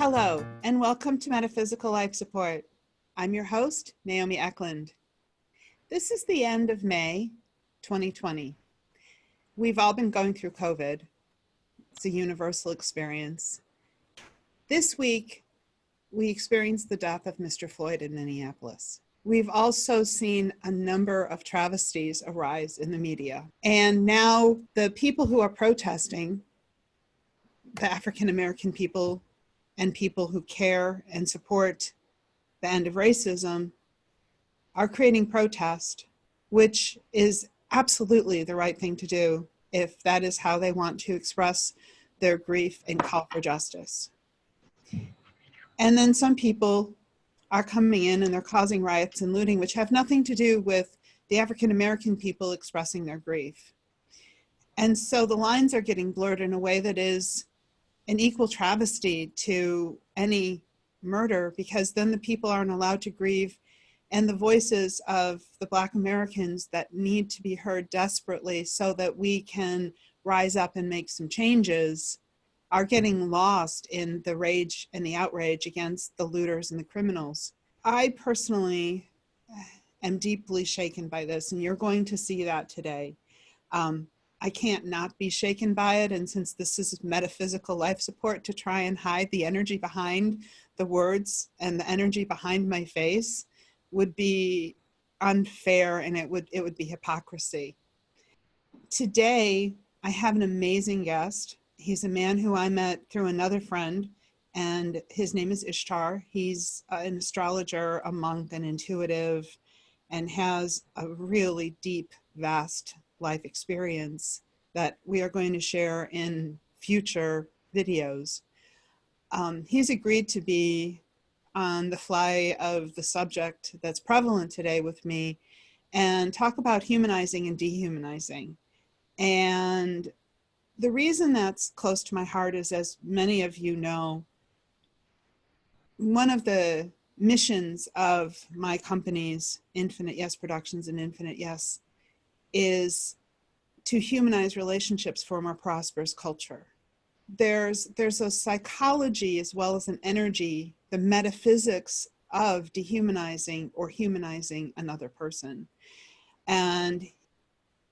Hello, and welcome to Metaphysical Life Support. I'm your host, Naomi Eklund. This is the end of May 2020. We've all been going through COVID. It's a universal experience. This week, we experienced the death of Mr. Floyd in Minneapolis. We've also seen a number of travesties arise in the media. And now the people who are protesting, the African American people and people who care and support the end of racism, are creating protest, which is absolutely the right thing to do if that is how they want to express their grief and call for justice. And then some people are coming in and they're causing riots and looting, which have nothing to do with the African American people expressing their grief. And so the lines are getting blurred in a way that is an equal travesty to any murder, because then the people aren't allowed to grieve, and the voices of the Black Americans that need to be heard desperately so that we can rise up and make some changes are getting lost in the rage and the outrage against the looters and the criminals. I personally am deeply shaken by this, and you're going to see that today. I can't not be shaken by it, and since this is metaphysical life support, to try and hide the energy behind the words and the energy behind my face would be unfair, and it would be hypocrisy. Today, I have an amazing guest. He's a man who I met through another friend, and his name is Ishtar. He's an astrologer, a monk, an intuitive, and has a really deep, vast life experience that we are going to share in future videos. He's agreed to be on the fly of the subject that's prevalent today with me and talk about humanizing and dehumanizing. And the reason that's close to my heart is, as many of you know, one of the missions of my companies, Infinite Yes Productions and Infinite Yes, is to humanize relationships for a more prosperous culture. There's a psychology as well as an energy, the metaphysics of dehumanizing or humanizing another person. And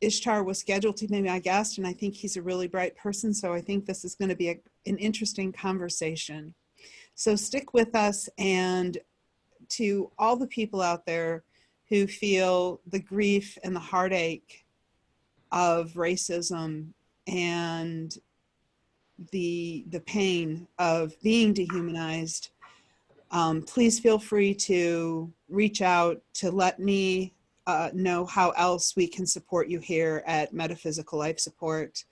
Ishtar was scheduled to be my guest, and I think he's a really bright person, so I think this is going to be an interesting conversation. So stick with us, and to all the people out there who feel the grief and the heartache of racism and the pain of being dehumanized, please feel free to reach out to let me know how else we can support you here at Metaphysical Life Support,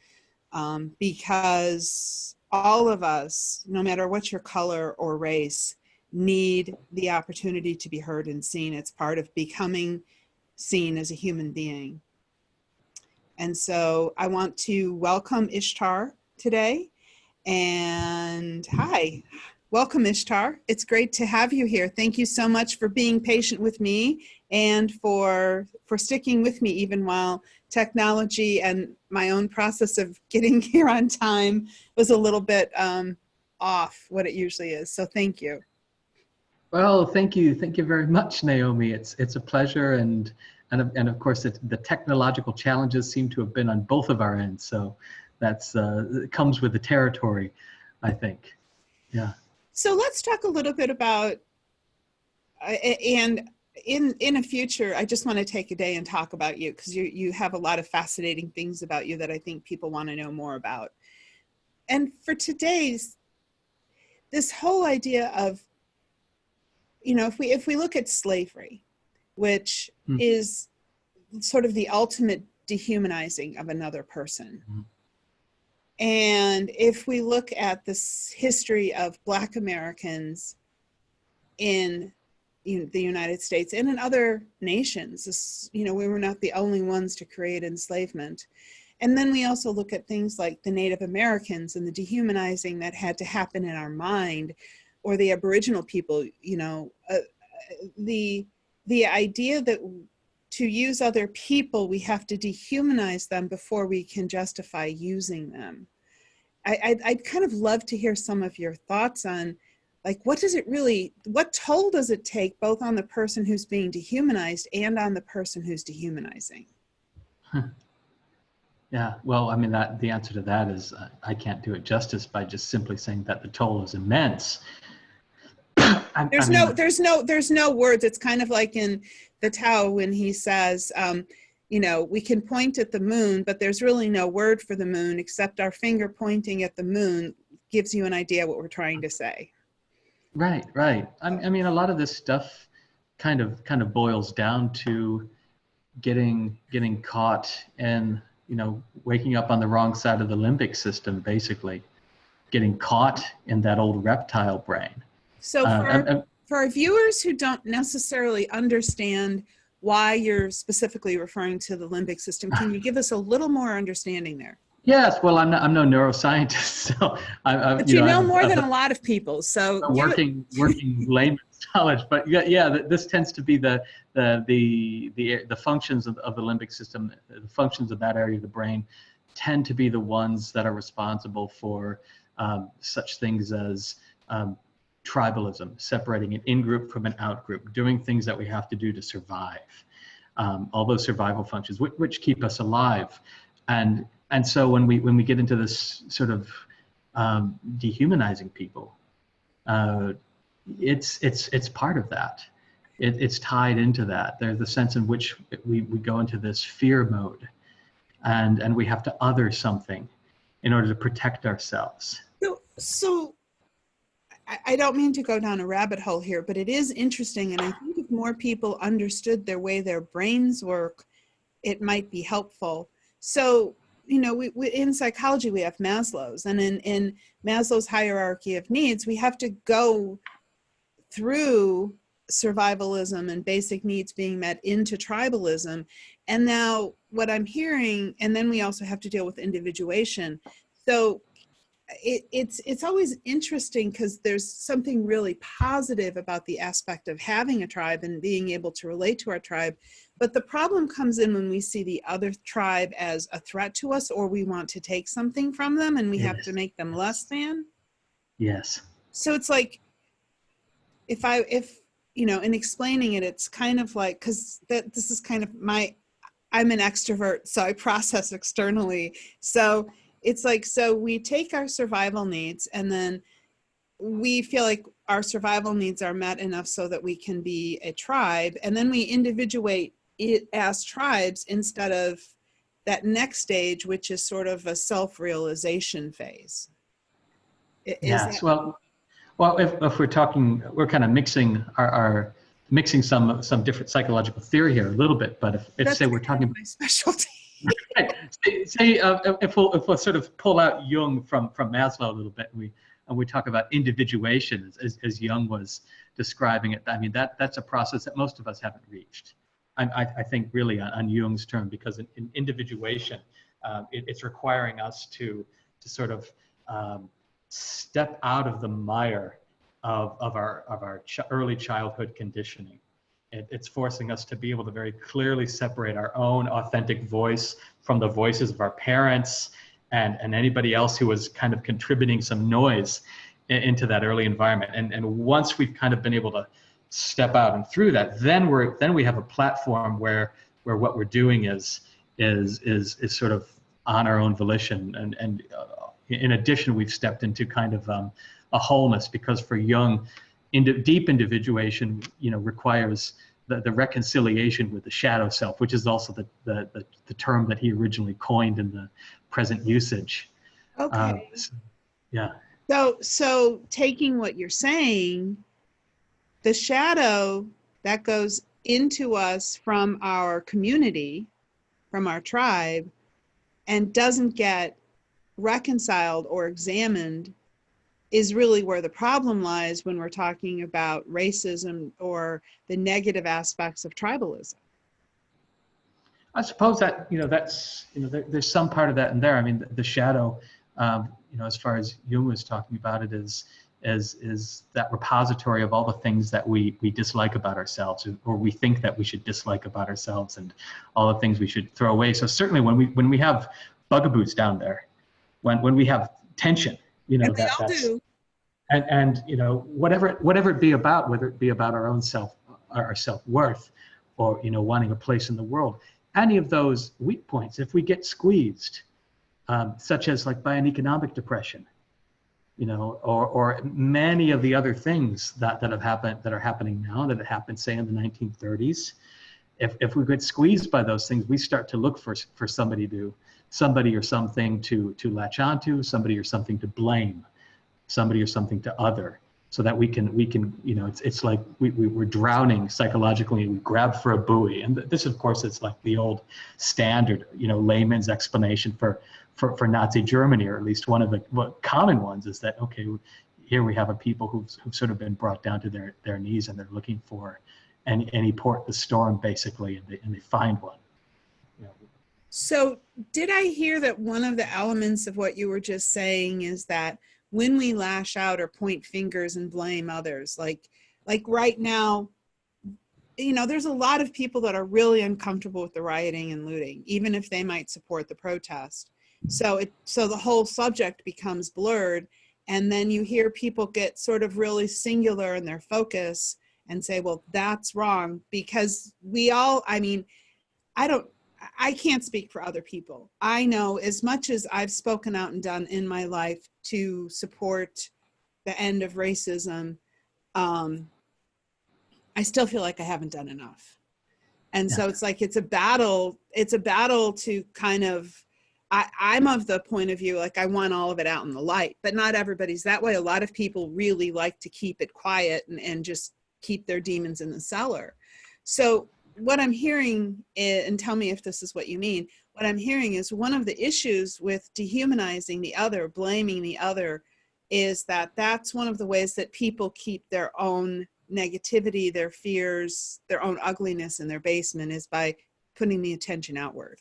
because all of us, no matter what your color or race, need the opportunity to be heard and seen. It's part of becoming seen as a human being. And so I want to welcome Ishtar today. And hi, welcome Ishtar. It's great to have you here. Thank you so much for being patient with me and for sticking with me even while technology and my own process of getting here on time was a little bit off what it usually is. So thank you. Well, thank you. Thank you very much, Naomi. It's a pleasure, and of course the technological challenges seem to have been on both of our ends. So that's it comes with the territory, I think. Yeah. So let's talk a little bit about, and in a future, I just want to take a day and talk about you, because you have a lot of fascinating things about you that I think people want to know more about. And for today's, this whole idea of, you know, if we look at slavery, which is sort of the ultimate dehumanizing of another person. And if we look at this history of Black Americans in the United States and in other nations, we were not the only ones to create enslavement. And then we also look at things like the Native Americans and the dehumanizing that had to happen in our mind, or the Aboriginal people, the idea that to use other people, we have to dehumanize them before we can justify using them. I'd kind of love to hear some of your thoughts on like, what does it really, what toll does it take both on the person who's being dehumanized and on the person who's dehumanizing? Yeah, well, I mean, the answer to that is I can't do it justice by just simply saying that the toll is immense. There's no words. It's kind of like in the Tao when he says, you know, we can point at the moon, but there's really no word for the moon except our finger pointing at the moon gives you an idea what we're trying to say. Right, right. I mean, a lot of this stuff kind of boils down to getting caught and, you know, waking up on the wrong side of the limbic system, basically, getting caught in that old reptile brain. So for our viewers who don't necessarily understand why you're specifically referring to the limbic system, can you give us a little more understanding there? Yes, well, I'm no neuroscientist, so but you know more than a lot of people. So working layman's knowledge, but yeah, this tends to be the functions of the limbic system, the functions of that area of the brain, tend to be the ones that are responsible for such things as tribalism, separating an in-group from an out-group, doing things that we have to do to survive, all those survival functions which keep us alive, and so when we get into this sort of dehumanizing people, it's part of that. It's tied into that. There's the sense in which we go into this fear mode, and we have to other something in order to protect ourselves. So I don't mean to go down a rabbit hole here, but it is interesting, and I think if more people understood their way their brains work, it might be helpful. So, you know, we in psychology, we have Maslow's, and in Maslow's hierarchy of needs, we have to go through survivalism and basic needs being met into tribalism. And now what I'm hearing, and then we also have to deal with individuation. So it's always interesting because there's something really positive about the aspect of having a tribe and being able to relate to our tribe. But the problem comes in when we see the other tribe as a threat to us, or we want to take something from them and we have to make them less than. Yes. So it's like, if you know, in explaining it, it's kind of like, because this is kind of I'm an extrovert, so I process externally. So it's like, so we take our survival needs and then we feel like our survival needs are met enough so that we can be a tribe. And then we individuate it as tribes instead of that next stage, which is sort of a self-realization phase. Yes. Well, if we're talking, we're kind of mixing mixing some different psychological theory here a little bit. But if say we're talking about my specialty. Right. Say if we'll sort of pull out Jung from Maslow a little bit, and we talk about individuation as Jung was describing it. I mean, that's a process that most of us haven't reached. I think really on Jung's term, because in individuation, it's requiring us to sort of step out of the mire of our early childhood conditioning. It's forcing us to be able to very clearly separate our own authentic voice from the voices of our parents and anybody else who was kind of contributing some noise into that early environment. And once we've kind of been able to step out and through that, then we have a platform where what we're doing is sort of on our own volition. And in addition, we've stepped into kind of a wholeness, because for Jung, deep individuation, you know, requires the reconciliation with the shadow self, which is also the term that he originally coined in the present usage. Okay. Yeah. So taking what you're saying, the shadow that goes into us from our community, from our tribe, and doesn't get reconciled or examined is really where the problem lies when we're talking about racism or the negative aspects of tribalism. I suppose that, you know, that's, you know, there's some part of that in there. I mean, the shadow, you know, as far as Jung was talking about it, is that repository of all the things that we dislike about ourselves, or we think that we should dislike about ourselves, and all the things we should throw away. So certainly when we have bugaboos down there, when we have tension, you know, and we all do. and you know, whatever it be about, whether it be about our own our self-worth, or you know, wanting a place in the world, any of those weak points, if we get squeezed, such as like by an economic depression, you know, or many of the other things that have happened, that are happening now, that happened say in the 1930s, if we get squeezed by those things, we start to look for somebody or something to latch onto, somebody or something to blame, somebody or something to other, so that we can, you know, it's like we're drowning psychologically, and we grab for a buoy. And this, of course, it's like the old standard, you know, layman's explanation for Nazi Germany, or at least one of the common ones, is that, okay, here we have a people who've sort of been brought down to their knees, and they're looking for any port in the storm, basically, and they find one. You know. So did I hear that one of the elements of what you were just saying is that when we lash out or point fingers and blame others, like right now, you know, there's a lot of people that are really uncomfortable with the rioting and looting, even if they might support the protest. So the whole subject becomes blurred, and then you hear people get sort of really singular in their focus and say, well, that's wrong, because we all, I mean, I can't speak for other people. I know as much as I've spoken out and done in my life to support the end of racism, I still feel like I haven't done enough. And so it's like, it's a battle to kind of, I'm of the point of view, like I want all of it out in the light, but not everybody's that way. A lot of people really like to keep it quiet and just keep their demons in the cellar. So what I'm hearing is, and tell me if this is what you mean, what I'm hearing is one of the issues with dehumanizing the other, blaming the other, is that that's one of the ways that people keep their own negativity, their fears, their own ugliness in their basement, is by putting the attention outward.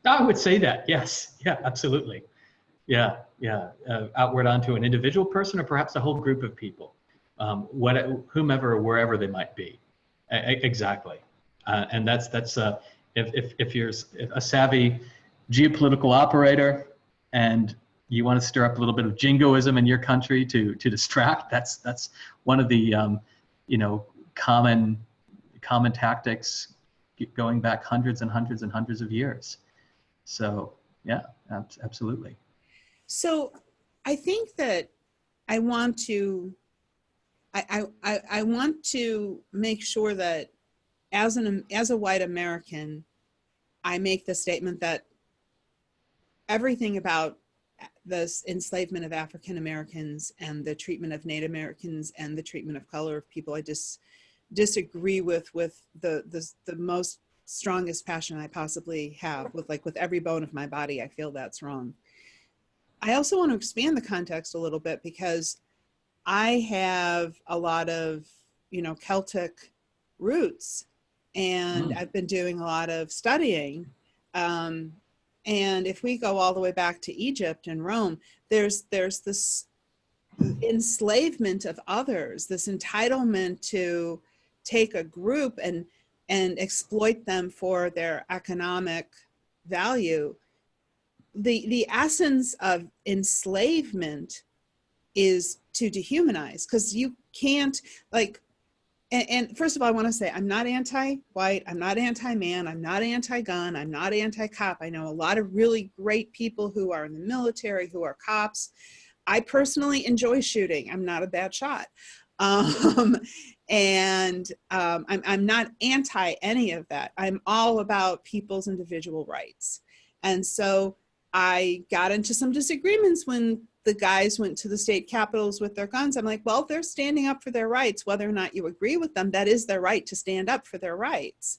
I would say that, yes. Yeah, absolutely. Yeah. Outward onto an individual person, or perhaps a whole group of people, whomever or wherever they might be. Exactly. And that's if you're a savvy geopolitical operator and you want to stir up a little bit of jingoism in your country to distract, that's one of the you know, common tactics going back hundreds and hundreds and hundreds of years. So yeah, absolutely. So I think that I want to make sure that as a white American, I make the statement that everything about this enslavement of African Americans and the treatment of Native Americans and the treatment of color of people, I just disagree with the most strongest passion I possibly have, with every bone of my body. I feel that's wrong. I also want to expand the context a little bit, because I have a lot of, you know, Celtic roots, and I've been doing a lot of studying. And if we go all the way back to Egypt and Rome, there's this enslavement of others, this entitlement to take a group and exploit them for their economic value. The essence of enslavement is to dehumanize, because you can't, like, and first of all, I want to say, I'm not anti-white, I'm not anti-man, I'm not anti-gun, I'm not anti-cop. I know a lot of really great people who are in the military, who are cops. I personally enjoy shooting. I'm not a bad shot. I'm not anti any of that. I'm all about people's individual rights. And so I got into some disagreements when the guys went to the state capitals with their guns. I'm like, well, they're standing up for their rights. Whether or not you agree with them, that is their right to stand up for their rights.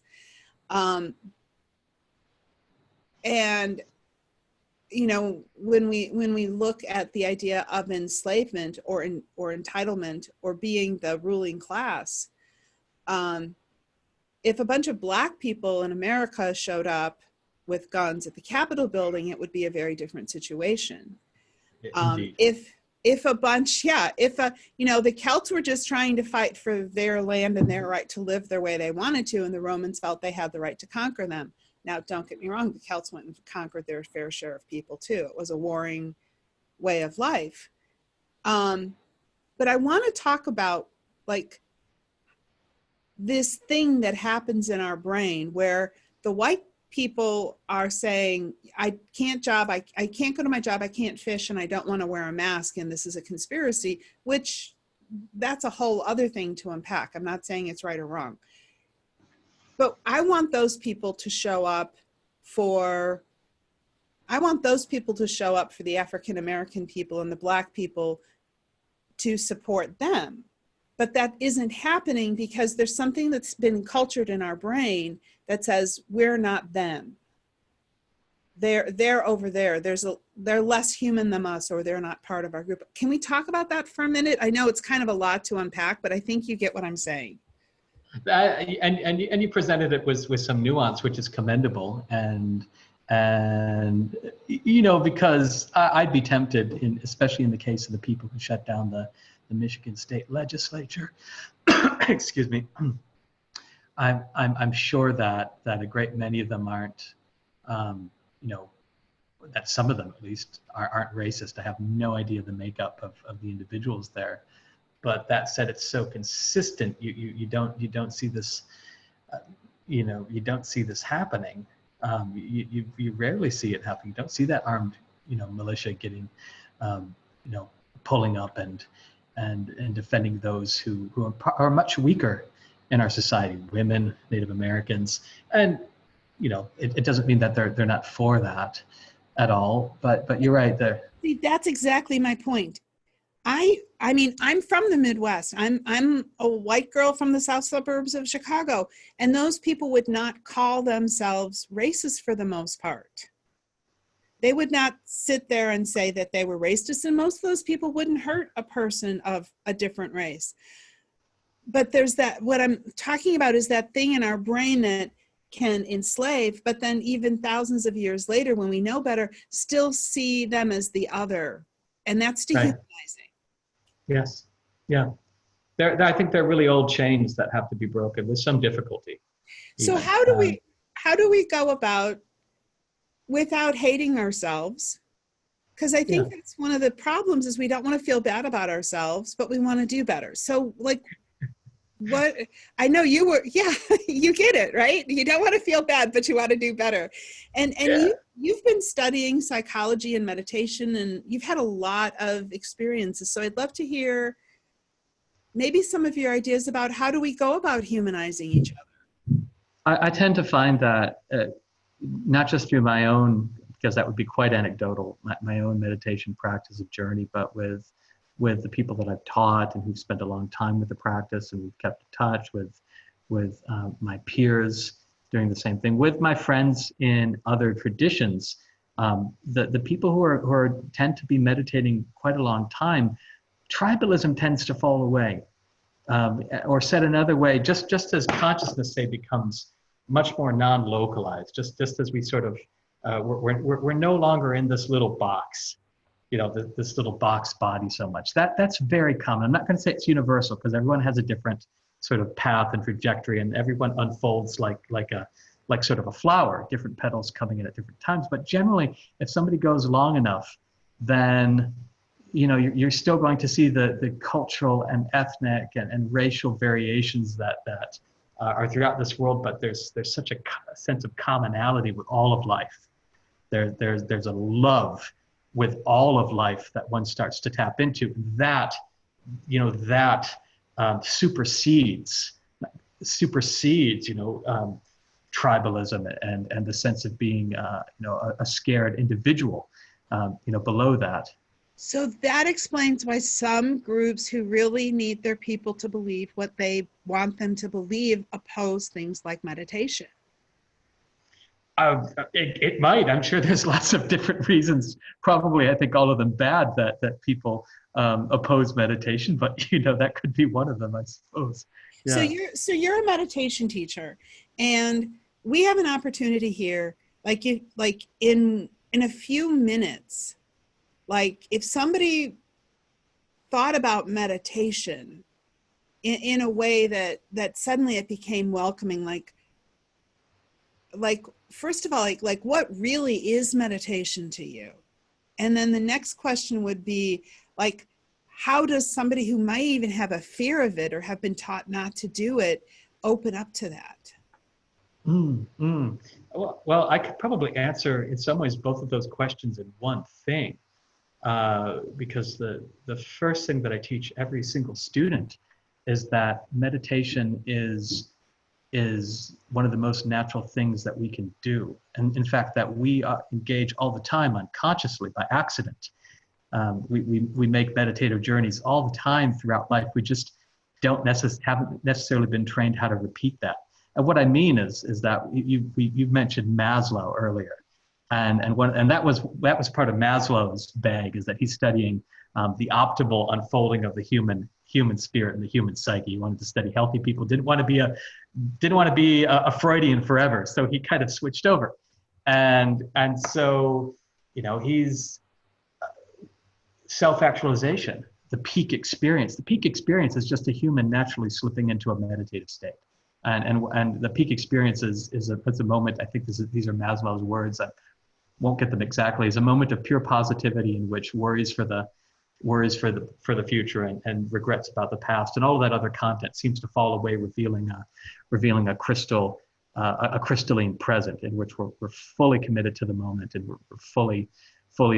And you know, when we look at the idea of enslavement or entitlement or being the ruling class, if a bunch of Black people in America showed up with guns at the Capitol building, it would be a very different situation. If a bunch, you know, the Celts were just trying to fight for their land and their right to live their way they wanted to, and the Romans felt they had the right to conquer them. Now, don't get me wrong, the Celts went and conquered their fair share of people too. It was a warring way of life. But I want to talk about like this thing that happens in our brain where the white people are saying, I can't go to my job, I can't fish, and I don't want to wear a mask, and this is a conspiracy, which that's a whole other thing to unpack. I'm not saying it's right or wrong. But I want those people to show up for the African American people and the Black people to support them. But that isn't happening because there's something that's been cultured in our brain that says we're not them. They're over there. They're less human than us, or they're not part of our group. Can we talk about that for a minute? I know it's kind of a lot to unpack, but I think you get what I'm saying. And you presented it with some nuance, which is commendable. And you know, because I'd be tempted, especially in the case of the people who shut down the Michigan State Legislature. Excuse me. I'm sure that a great many of them aren't, you know, that some of them at least aren't racist. I have no idea the makeup of the individuals there. But that said, it's so consistent. You don't see this, you know, you don't see this happening. You rarely see it happen. You don't see that armed, you know, militia getting, you know, pulling up and defending those who are much weaker in our society, women, Native Americans, and you know, it doesn't mean that they're not for that at all. But you're right there. See, that's exactly my point. I mean, I'm from the Midwest. I'm a white girl from the south suburbs of Chicago, and those people would not call themselves racist for the most part. They would not sit there and say that they were racist, and most of those people wouldn't hurt a person of a different race. But there's that, what I'm talking about is that thing in our brain that can enslave, but then even thousands of years later, when we know better, still see them as the other. And that's dehumanizing. Right. Yes. Yeah. I think they're really old chains that have to be broken with some difficulty. So how do we go about without hating ourselves? Because I think that's one of the problems is we don't want to feel bad about ourselves, but we want to do better. So like, what I know you were, you get it, right? You don't want to feel bad, but you want to do better. And you've been studying psychology and meditation, and you've had a lot of experiences. So I'd love to hear maybe some of your ideas about how do we go about humanizing each other? I tend to find that not just through my own, because that would be quite anecdotal, my own meditation practice of journey, but with the people that I've taught and who've spent a long time with the practice, and we've kept in touch with my peers doing the same thing, with my friends in other traditions. The people who tend to be meditating quite a long time, tribalism tends to fall away. Or said another way, just as consciousness, say, becomes much more non-localized, just as we sort of, we're no longer in this little box, you know, this little box body so much. That's very common. I'm not going to say it's universal because everyone has a different sort of path and trajectory, and everyone unfolds like sort of a flower, different petals coming in at different times. But generally, if somebody goes long enough, then you know you're still going to see the cultural and ethnic and racial variations that are throughout this world. But there's such a sense of commonality with all of life. There's a love with all of life that one starts to tap into. That, you know, supersedes, you know, tribalism and the sense of being, you know, a scared individual, you know, below that. So that explains why some groups who really need their people to believe what they want them to believe oppose things like meditation. It might. I'm sure there's lots of different reasons. Probably, I think all of them bad that people oppose meditation, but you know that could be one of them, I suppose. Yeah. So you're a meditation teacher, and we have an opportunity here, like in a few minutes, like if somebody thought about meditation in a way that suddenly it became welcoming, like first of all, like what really is meditation to you? And then the next question would be like, how does somebody who might even have a fear of it or have been taught not to do it open up to that? Well, I could probably answer in some ways both of those questions in one thing, because the first thing that I teach every single student is that meditation is one of the most natural things that we can do, and in fact that we engage all the time unconsciously by accident. We make meditative journeys all the time throughout life. We just haven't necessarily been trained how to repeat that. And what I mean is that you mentioned Maslow earlier, and that was part of Maslow's bag, is that he's studying the optimal unfolding of the human spirit and the human psyche. He wanted to study healthy people, didn't want to be a Freudian forever, so he kind of switched over, and so he's self-actualization, the peak experience. The peak experience is just a human naturally slipping into a meditative state. And the peak experience is a moment, I think these are Maslow's words, I won't get them exactly, is a moment of pure positivity in which worries for the future and regrets about the past and all of that other content seems to fall away, revealing a crystalline present in which we're fully committed to the moment, and we're fully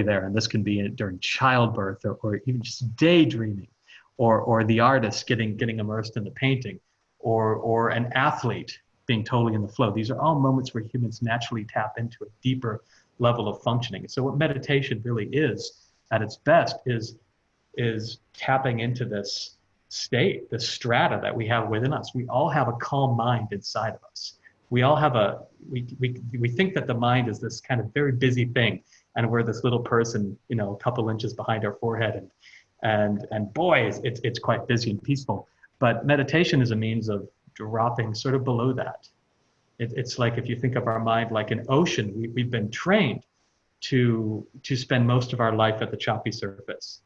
there. And this can be during childbirth, or even just daydreaming, or the artist getting immersed in the painting, or an athlete being totally in the flow. These are all moments where humans naturally tap into a deeper level of functioning. So what meditation really is at its best is tapping into this state, this strata that we have within us. We all have a calm mind inside of us. We all have we think that the mind is this kind of very busy thing, and we're this little person, a couple inches behind our forehead, and boy, it's quite busy and peaceful. But meditation is a means of dropping sort of below that. It's like, if you think of our mind like an ocean, we've been trained to spend most of our life at the choppy surface.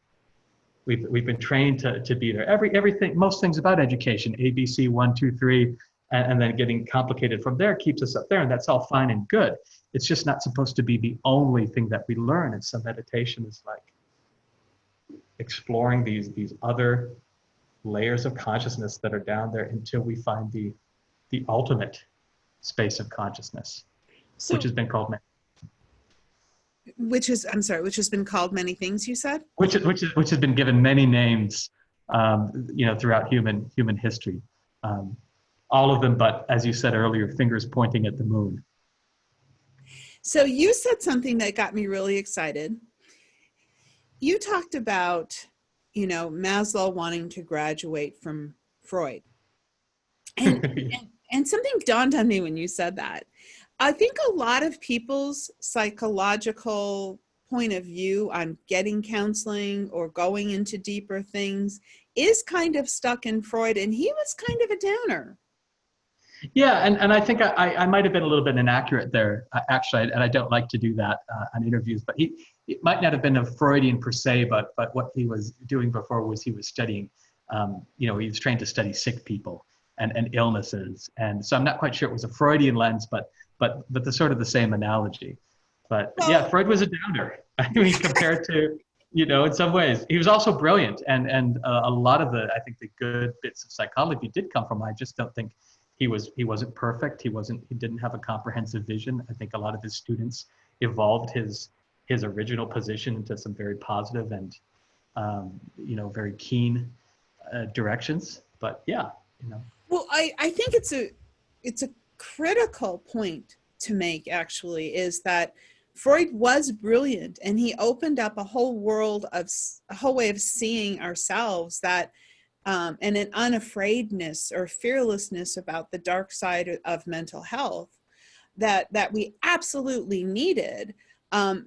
We've been trained to be there. Everything, most things about education, ABC 1, 2, 3, and then getting complicated from there keeps us up there, and that's all fine and good. It's just not supposed to be the only thing that we learn. And so meditation is like exploring these other layers of consciousness that are down there until we find the ultimate space of consciousness, which has been called which has been called many things, you said? Which has been given many names, throughout human history. All of them, but as you said earlier, fingers pointing at the moon. So you said something that got me really excited. You talked about, Maslow wanting to graduate from Freud. And something dawned on me when you said that. I think a lot of people's psychological point of view on getting counseling or going into deeper things is kind of stuck in Freud, and he was kind of a downer. Yeah, and I think I might have been a little bit inaccurate there, actually, and I don't like to do that on interviews, but it might not have been a Freudian per se, but what he was doing before was he was studying, he was trained to study sick people and illnesses, and so I'm not quite sure it was a Freudian lens, but the sort of the same analogy. But yeah, Freud was a downer. I mean, compared to, in some ways, he was also brilliant, and a lot of I think the good bits of psychology did come from him. I just don't think he wasn't perfect. He didn't have a comprehensive vision. I think a lot of his students evolved his original position into some very positive and very keen directions. But yeah, Well, I think it's a critical point to make, actually, is that Freud was brilliant, and he opened up a whole way of seeing ourselves that and an unafraidness or fearlessness about the dark side of mental health that we absolutely needed. But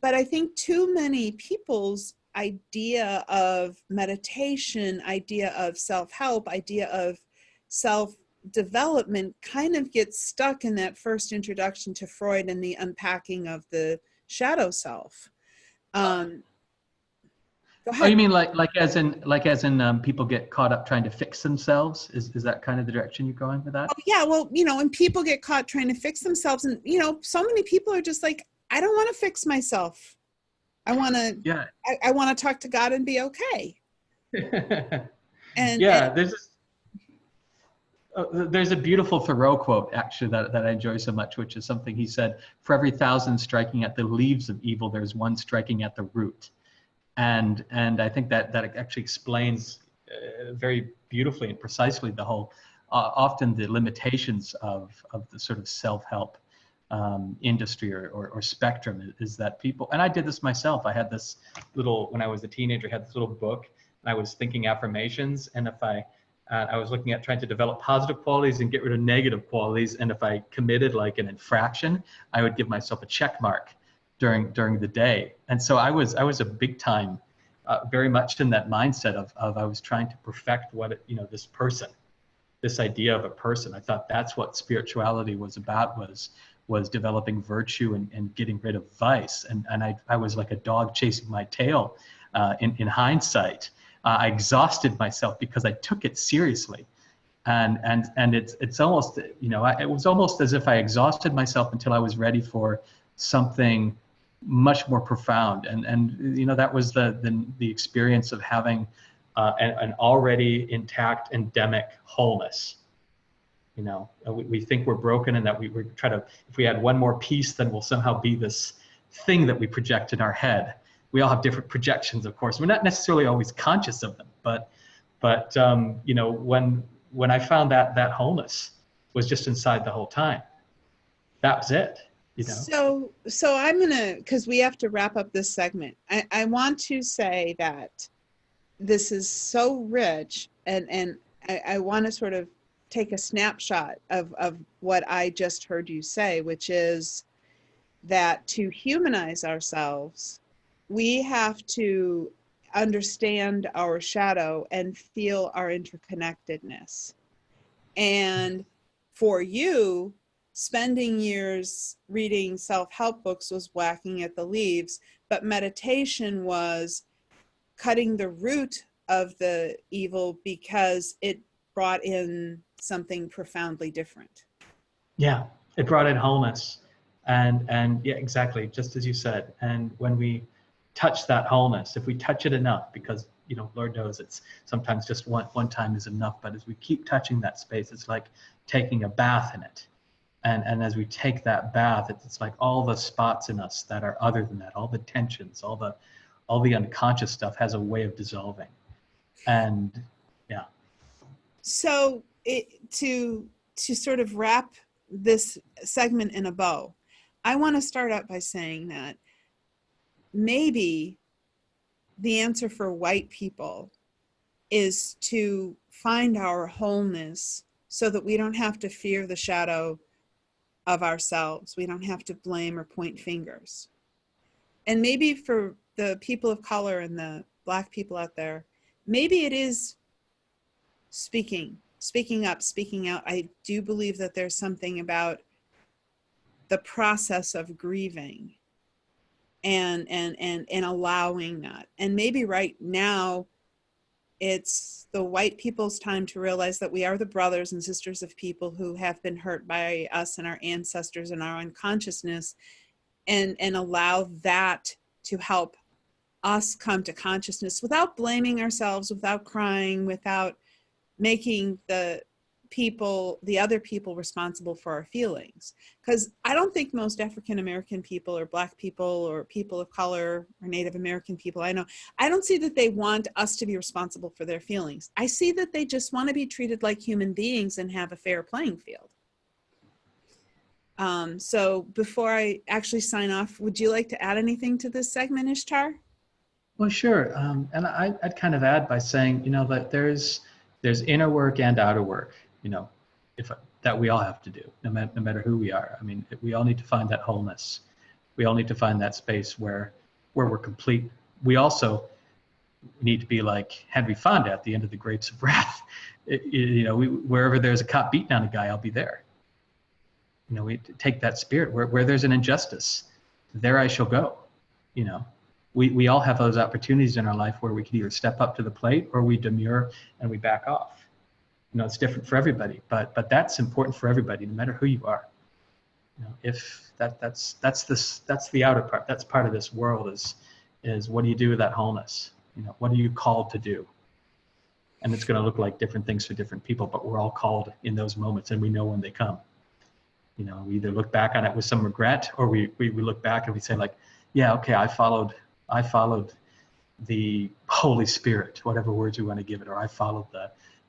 I think too many people's idea of meditation, idea of self-help, idea of self-development kind of gets stuck in that first introduction to Freud and the unpacking of the shadow self. Go ahead. Oh, you mean like as in people get caught up trying to fix themselves? Is that kind of the direction you're going with that? Oh, yeah, well, and people get caught trying to fix themselves, and so many people are just like, I don't want to fix myself. I want to talk to God and be okay. Yeah, there's a beautiful Thoreau quote actually that I enjoy so much, which is something he said: "For every 1,000 striking at the leaves of evil, there's one striking at the root." And I think that actually explains very beautifully and precisely the whole, often the limitations of the sort of self-help industry or spectrum is that people, and I did this myself. I had this little, when I was a teenager, I had this little book, and I was thinking affirmations, and if I was looking at trying to develop positive qualities and get rid of negative qualities, and if I committed like an infraction, I would give myself a check mark during the day. And so I was a big time, very much in that mindset of I was trying to perfect this person, this idea of a person. I thought that's what spirituality was about, was developing virtue and getting rid of vice. And I was like a dog chasing my tail. In hindsight, I exhausted myself because I took it seriously. And it's almost, it was almost as if I exhausted myself until I was ready for something much more profound. And that was the experience of having an already intact endemic wholeness. We think we're broken, and that we try to, if we add one more piece, then we'll somehow be this thing that we project in our head. We all have different projections, of course. We're not necessarily always conscious of them, but when I found that wholeness was just inside the whole time, that was it. So I'm gonna, because we have to wrap up this segment. I want to say that this is so rich, and I want to sort of take a snapshot of what I just heard you say, which is that to humanize ourselves, we have to understand our shadow and feel our interconnectedness. And for you, spending years reading self-help books was whacking at the leaves, but meditation was cutting the root of the evil because it brought in something profoundly different. Yeah, it brought in wholeness. And yeah, exactly, just as you said. And when we touch that wholeness, if we touch it enough, because Lord knows it's sometimes just one time is enough, but as we keep touching that space, it's like taking a bath in it. And as we take that bath, it's like all the spots in us that are other than that, all the tensions, all the unconscious stuff has a way of dissolving. And yeah. So to sort of wrap this segment in a bow, I want to start out by saying that maybe the answer for white people is to find our wholeness so that we don't have to fear the shadow of ourselves. We don't have to blame or point fingers. And maybe for the people of color and the Black people out there, maybe it is speaking up, speaking out. I do believe that there's something about the process of grieving and allowing that. And maybe right now it's the white people's time to realize that we are the brothers and sisters of people who have been hurt by us and our ancestors and our unconsciousness, and allow that to help us come to consciousness without blaming ourselves, without crying, without making the other people responsible for our feelings. Because I don't think most African American people or Black people or people of color or Native American people I don't see that they want us to be responsible for their feelings. I see that they just want to be treated like human beings and have a fair playing field. So before I actually sign off, would you like to add anything to this segment, Ishtar? Well, sure. And I'd kind of add by saying, that there's inner work and outer work, that we all have to do, no matter who we are. I mean, we all need to find that wholeness. We all need to find that space where we're complete. We also need to be like Henry Fonda at the end of The Grapes of Wrath. Wherever there's a cop beating on a guy, I'll be there. We take that spirit where there's an injustice, there I shall go. We all have those opportunities in our life where we can either step up to the plate or we demur and we back off. It's different for everybody, but that's important for everybody, no matter who you are. If that's the outer part. That's part of this world is what do you do with that wholeness? What are you called to do? And it's going to look like different things for different people, but we're all called in those moments, and we know when they come. You know, we either look back on it with some regret, or we look back and we say like, yeah, okay, I followed the Holy Spirit, whatever words we want to give it, or I followed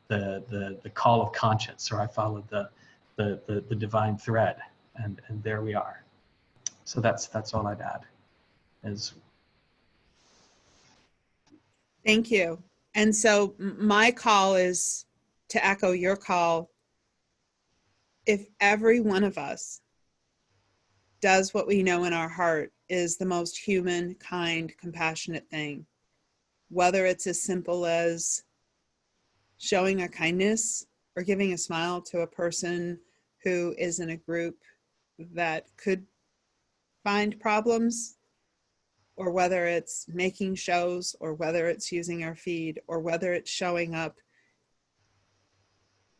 the call of conscience, or I followed the divine thread, and there we are. So that's all I'd add. Thank you. And so my call is to echo your call. If every one of us does what we know in our heart is the most human, kind, compassionate thing, whether it's as simple as showing a kindness or giving a smile to a person who is in a group that could find problems, or whether it's making shows, or whether it's using our feed, or whether it's showing up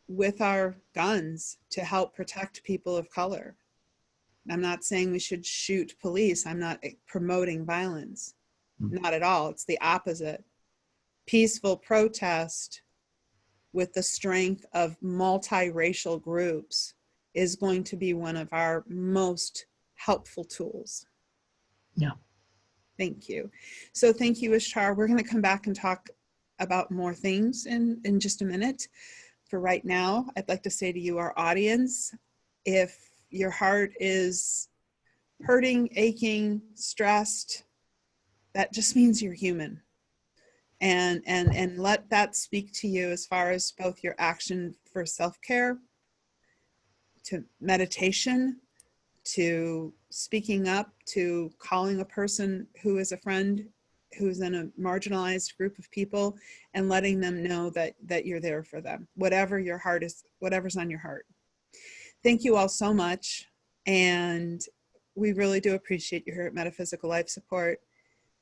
with our guns to help protect people of color. I'm not saying we should shoot police. I'm not promoting violence. Not at all. It's the opposite. Peaceful protest with the strength of multiracial groups is going to be one of our most helpful tools. Yeah. Thank you. So thank you, Ishtar. We're going to come back and talk about more things in just a minute. For right now, I'd like to say to you, our audience, if your heart is hurting, aching, stressed, that just means you're human. And let that speak to you as far as both your action for self-care, to meditation, to speaking up, to calling a person who is a friend who's in a marginalized group of people, and letting them know that you're there for them, whatever your heart is, whatever's on your heart. Thank you all so much. And we really do appreciate you here at Metaphysical Life Support.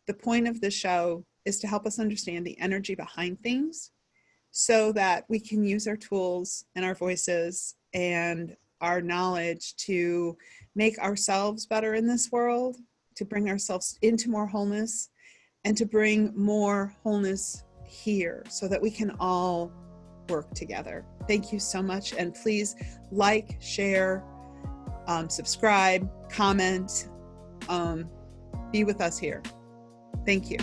The point of this show is to help us understand the energy behind things so that we can use our tools and our voices and our knowledge to make ourselves better in this world, to bring ourselves into more wholeness, and to bring more wholeness here so that we can all work together. Thank you so much. And please like, share, subscribe, comment, be with us here. Thank you.